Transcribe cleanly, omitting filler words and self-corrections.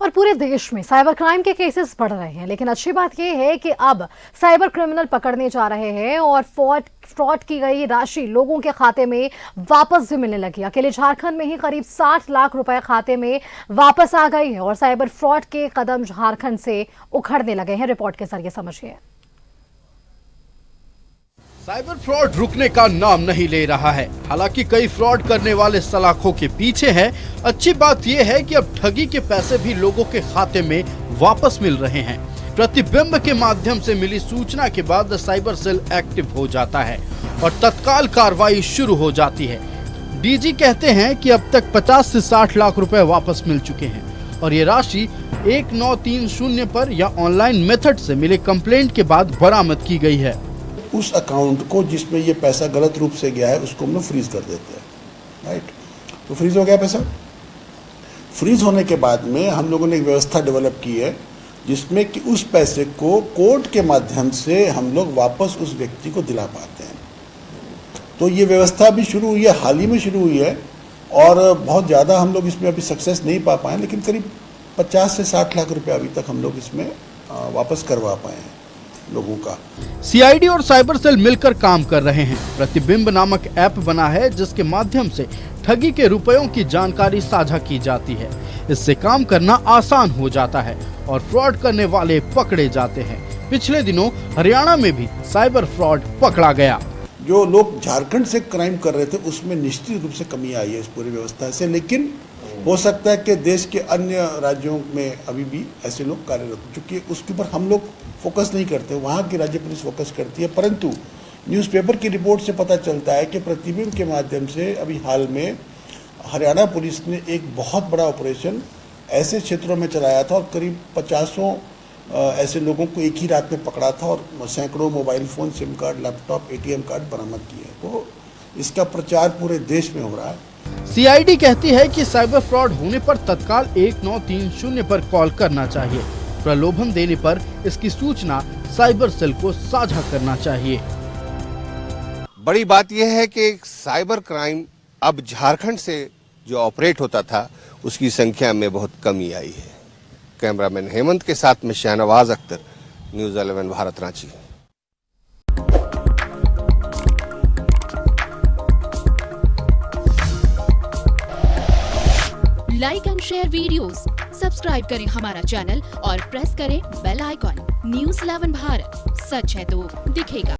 और पूरे देश में साइबर क्राइम के केसेस बढ़ रहे हैं, लेकिन अच्छी बात यह है कि अब साइबर क्रिमिनल पकड़ने जा रहे हैं और फ्रॉड की गई राशि लोगों के खाते में वापस भी मिलने लगी। अकेले झारखंड में ही करीब 60 लाख रुपए खाते में वापस आ गई है और साइबर फ्रॉड के कदम झारखंड से उखड़ने लगे हैं। रिपोर्ट के जरिए समझिए। साइबर फ्रॉड रुकने का नाम नहीं ले रहा है। हालांकि कई फ्रॉड करने वाले सलाखों के पीछे हैं। अच्छी बात यह है कि अब ठगी के पैसे भी लोगों के खाते में वापस मिल रहे हैं। प्रतिबिंब के माध्यम से मिली सूचना के बाद साइबर सेल एक्टिव हो जाता है और तत्काल कार्रवाई शुरू हो जाती है। डीजी कहते हैं कि अब तक 50 से 60 लाख रुपए वापस मिल चुके हैं और ये राशि 1930 पर या ऑनलाइन मेथड से मिले कंप्लेंट के बाद बरामद की गई है। उस अकाउंट को जिसमें ये पैसा गलत रूप से गया है उसको हम लोग फ्रीज कर देते हैं, राइट। तो फ्रीज हो गया पैसा। फ्रीज होने के बाद में हम लोगों ने एक व्यवस्था डेवलप की है जिसमें कि उस पैसे को कोर्ट के माध्यम से हम लोग वापस उस व्यक्ति को दिला पाते हैं। तो ये व्यवस्था भी शुरू हुई है, हाल ही में शुरू हुई है और बहुत ज़्यादा हम लोग इसमें अभी सक्सेस नहीं पा पाए, लेकिन करीब 50 से 60 लाख रुपए अभी तक हम लोग इसमें वापस करवा पाए हैं लोगों का। सीआईडी और साइबर सेल मिलकर काम कर रहे हैं। प्रतिबिंब नामक ऐप बना है जिसके माध्यम से ठगी के रुपयों की जानकारी साझा की जाती है। इससे काम करना आसान हो जाता है और फ्रॉड करने वाले पकड़े जाते हैं। पिछले दिनों हरियाणा में भी साइबर फ्रॉड पकड़ा गया। जो लोग झारखंड से क्राइम कर रहे थे उसमें निश्चित रूप से कमी आई है इस पूरी व्यवस्था से, लेकिन हो सकता है कि देश के अन्य राज्यों में अभी भी ऐसे लोग कार्यरत हो चुके हैं। उसके ऊपर हम लोग फोकस नहीं करते, वहाँ की राज्य पुलिस फोकस करती है। परंतु न्यूज़पेपर की रिपोर्ट से पता चलता है कि प्रतिबिंब के माध्यम से अभी हाल में हरियाणा पुलिस ने एक बहुत बड़ा ऑपरेशन ऐसे क्षेत्रों में चलाया था और करीब 50 ऐसे लोगों को एक ही रात में पकड़ा था और सैकड़ों mobile phone, SIM card, laptop, ATM card बरामद किए। तो इसका प्रचार पूरे देश में हो रहा है। सीआईडी कहती है कि साइबर फ्रॉड होने पर तत्काल 1930 पर कॉल करना चाहिए। प्रलोभन देने पर इसकी सूचना साइबर सेल को साझा करना चाहिए। बड़ी बात यह है कि साइबर क्राइम अब झारखंड से जो ऑपरेट होता था उसकी संख्या में बहुत कमी आई है। कैमरामैन हेमंत के साथ में Shahnawaz Akhtar, news 11 Bharat, Ranchi. Like and share videos, subscribe करें हमारा चैनल और प्रेस करें बेल आइकॉन। न्यूज़ 11 भारत, सच है तो दिखेगा।